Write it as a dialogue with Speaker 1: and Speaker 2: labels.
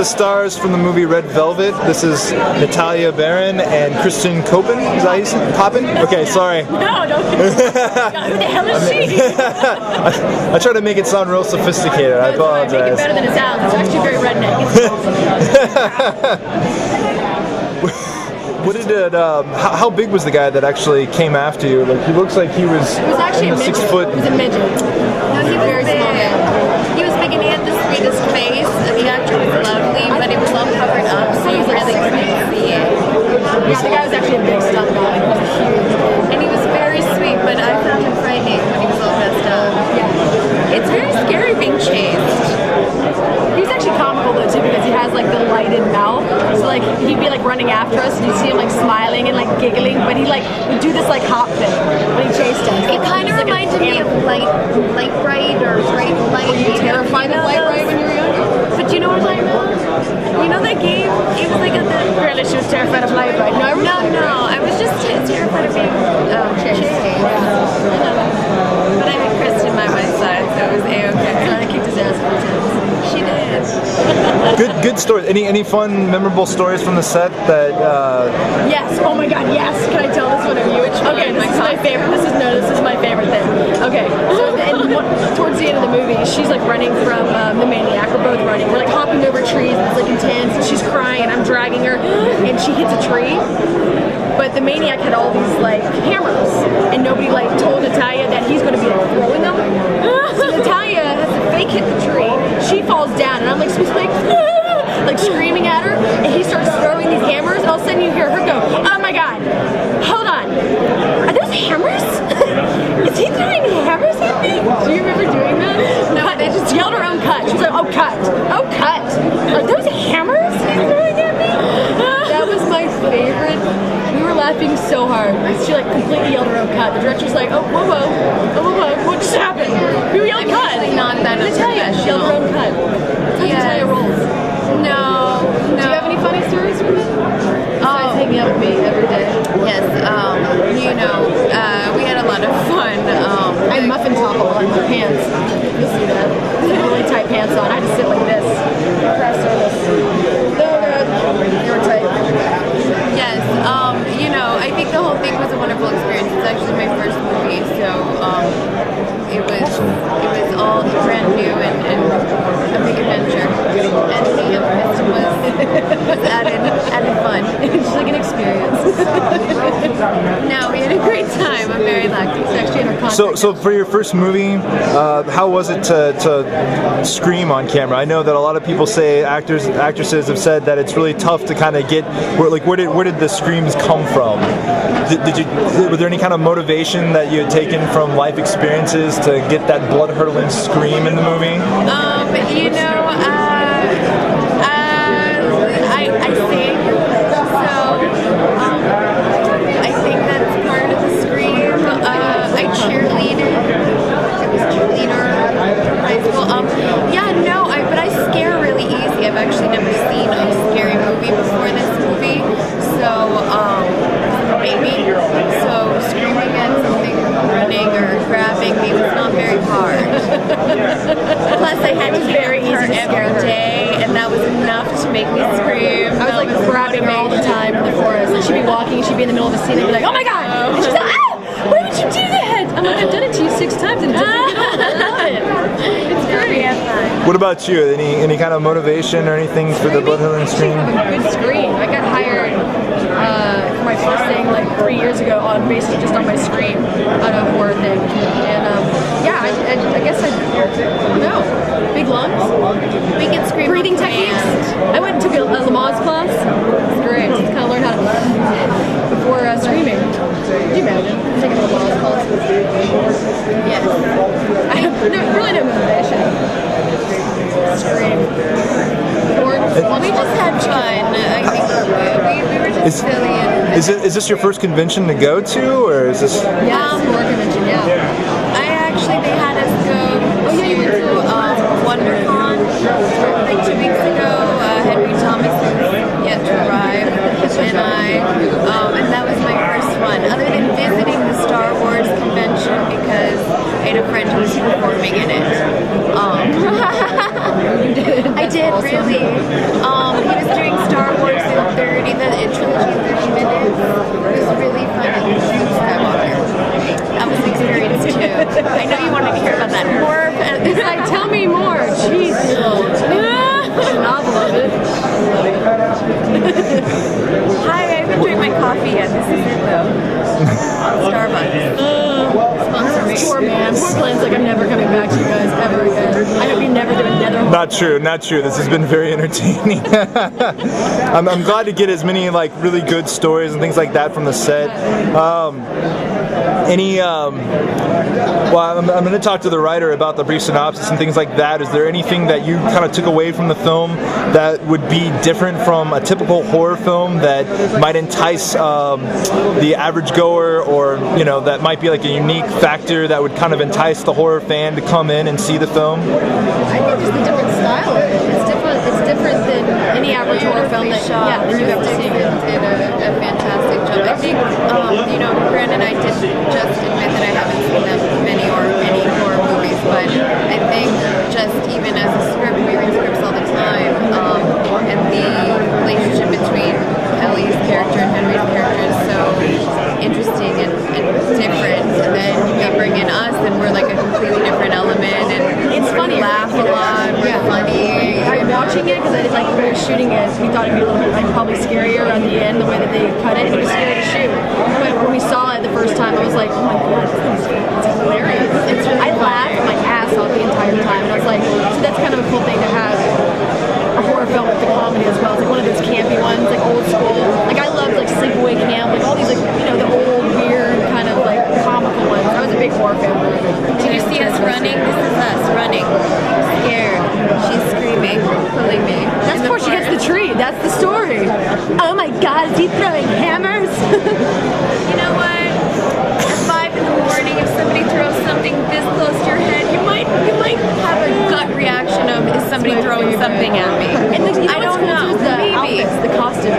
Speaker 1: stars from the movie Red Velvet. This is Natalia and Cristen Coppen. Is that how you say it? Coppen? Okay, sorry.
Speaker 2: No, don't. Who the hell is she?
Speaker 1: I try to make it sound real sophisticated. I apologize.
Speaker 2: Make it better than it sounds. It's actually very redneck.
Speaker 1: What did it? How big was the guy that actually came after you? Like, he looks like he was.
Speaker 2: It was actually a midget.
Speaker 1: 6 foot.
Speaker 2: He was a midget.
Speaker 3: No, he was very small. He was big and he had the sweetest face. The actor was lovely, but it was all covered up, so you really couldn't see it.
Speaker 2: Yeah, the guy was actually a big stunt guy. He was huge.
Speaker 3: And he was very sweet, but I found him frightening when he was all dressed up.
Speaker 2: Yeah.
Speaker 3: It's very scary being chased.
Speaker 2: He was actually comical though too, because he has like the lighted mouth. So like he'd be like running after us, and you'd see him like smiling and like giggling, but he like would do this like hop thing when he chased us.
Speaker 3: It kind of reminded me of Light Bright or Bright Light.
Speaker 2: Were you terrified of Light Bright when you were younger?
Speaker 3: But you know what I'm talking about? You know that game? It was like
Speaker 2: Apparently she was terrified of Light Bright.
Speaker 3: No, I was just terrified of being chased. But I had Cristen by my side, so it was A-okay.
Speaker 2: So I kicked his ass every time.
Speaker 3: She did.
Speaker 1: Good stories. Any fun, memorable stories from the set that?
Speaker 2: Yes. Oh my God. Yes. Can I tell this one of you? Okay. This is my favorite. This is my favorite thing. Okay. So towards the end of the movie, she's like running from the maniac. We're both running. We're like hopping over trees. It's like intense. And she's crying, and I'm dragging her, and she hits a tree. But the maniac had all these like hammers, and nobody like told Natalia that he's going to be like throwing them. So Natalia has to fake hit the tree. She falls down, and I'm like, like screaming at her, and he starts throwing these hammers, and all of a sudden you hear her go, "Oh my God, hold on, are those hammers? Is he throwing hammers at me?" Do you remember doing that? No, they just yelled her own cut. She's like, "Oh cut, oh cut, are those hammers he's throwing at me?" That was my favorite. We were laughing so hard. She like completely yelled her own cut. The director's like, "Oh whoa, what just happened? Who yelled cut?"
Speaker 3: Actually not that
Speaker 2: Natalia, she yelled her own cut. That's how Natalia rolls.
Speaker 3: No.
Speaker 2: Do you have any funny stories from it?
Speaker 3: Oh,
Speaker 2: hanging out with me every day.
Speaker 3: Yes. We had a lot of fun.
Speaker 2: I had muffin top all in my pants. You'll see that. I had really tight pants on. I had to sit like this. Crash service. No, you're tight.
Speaker 3: Yes. I think the whole thing was a wonderful experience. It's actually my first movie, so it was all brand new and a big adventure. And Cristen was added fun.
Speaker 2: It's like an experience.
Speaker 3: No, we had a great time. I'm very lucky.
Speaker 2: It's actually in our contract.
Speaker 1: So for your first movie, how was it to scream on camera? I know that a lot of people say actresses have said that it's really tough to kind of get where did the screams come from? Were there any kind of motivation that you had taken from life experiences to get that blood-curdling scream in the movie?
Speaker 3: I think that's part of the scream. I cheerleader from high school. But I scare really easy. I've actually never seen a scary movie before this movie, so maybe. So screaming at something, running or grabbing me was not very hard. Plus, I had to
Speaker 2: very
Speaker 3: hear
Speaker 2: easy
Speaker 3: her every day, and that was enough to make me scream.
Speaker 2: I was like grabbing her all the time in the forest, and she'd be walking, she'd be in the middle of a scene, and be like, "Oh my God!" And she's like, "Ah! Why would you do that?" I'm like, "I've done it to you 6 times, and it doesn't get old. I love it. It's great."
Speaker 1: What about you? Any kind of motivation or anything for the blood-curdling scream?
Speaker 2: I have a good scream. I got hired for my first thing like 3 years ago on basically just on my scream on a horror thing, and I guess I don't know. Big lungs.
Speaker 3: We can scream.
Speaker 2: Breathing techniques. I went and took a Lamaze class. It's great. Just kind of learned how to before screaming. Could you imagine taking a Lamaze class?
Speaker 3: Yes.
Speaker 2: I have really no motivation. Scream.
Speaker 3: We just had fun. I think we were just silly.
Speaker 1: Is this your first convention to go to, or is this?
Speaker 2: Yeah, horror convention. Yeah.
Speaker 3: They had us go to WonderCon like 2 weeks ago. Henry Thomas is yet to arrive, and that was my first one. Other than visiting the Star Wars convention because I had a friend who was performing in it. I did really. Hi, I haven't drank my coffee yet. This is it though. Starbucks. Sponsor me.
Speaker 2: Poor man. Poor plan's like, I'm never coming back to you guys ever again. I hope you never do another one.
Speaker 1: Not true, not true. This has been very entertaining. I'm glad to get as many like really good stories and things like that from the set. Well, I'm going to talk to the writer about the brief synopsis and things like that. Is there anything that you kind of took away from the film that would be different from a typical horror film that might entice the average goer, or that might be like a unique factor that would kind of entice the horror fan to come in and see the film?
Speaker 2: I think just the different style of it. It's different than any average horror film that you've ever seen.
Speaker 3: Did a fantastic job. I think, Brandon and I did just admit that I haven't seen any horror movies, but I think just even as a script, we read scripts all the time, and the relationship between Ellie's character and Henry's character is so interesting and different. And then you bring in us, and we're like a completely different element, and
Speaker 2: it's funny.
Speaker 3: We laugh a lot. We're funny.
Speaker 2: I'm watching it because I did, like, when we were shooting it, we thought it'd be a little bit like probably scarier at the end, the way that they cut it. It was scary to shoot. But when we saw it the first time, I was like, oh my god, it's hilarious. I laughed my ass off the entire time, and I was like, so that's kind of a cool thing to have a horror film with the comedy as well. It's like one of those campy ones, like old school. Like I loved like Sleepaway Camp, like all these like the old weird kind of like comical ones. I was a big horror fan.
Speaker 3: Did you see us running? This is us running. Scared. She's screaming, pulling me.
Speaker 2: That's before she gets the tree. That's the story. Oh my god, is he throwing hammers?
Speaker 3: You know what? At 5 in the morning, if somebody throws something this close to your head, you might have a gut reaction of, is somebody throwing something at me?
Speaker 2: And I don't know.
Speaker 3: Maybe.
Speaker 2: The costume.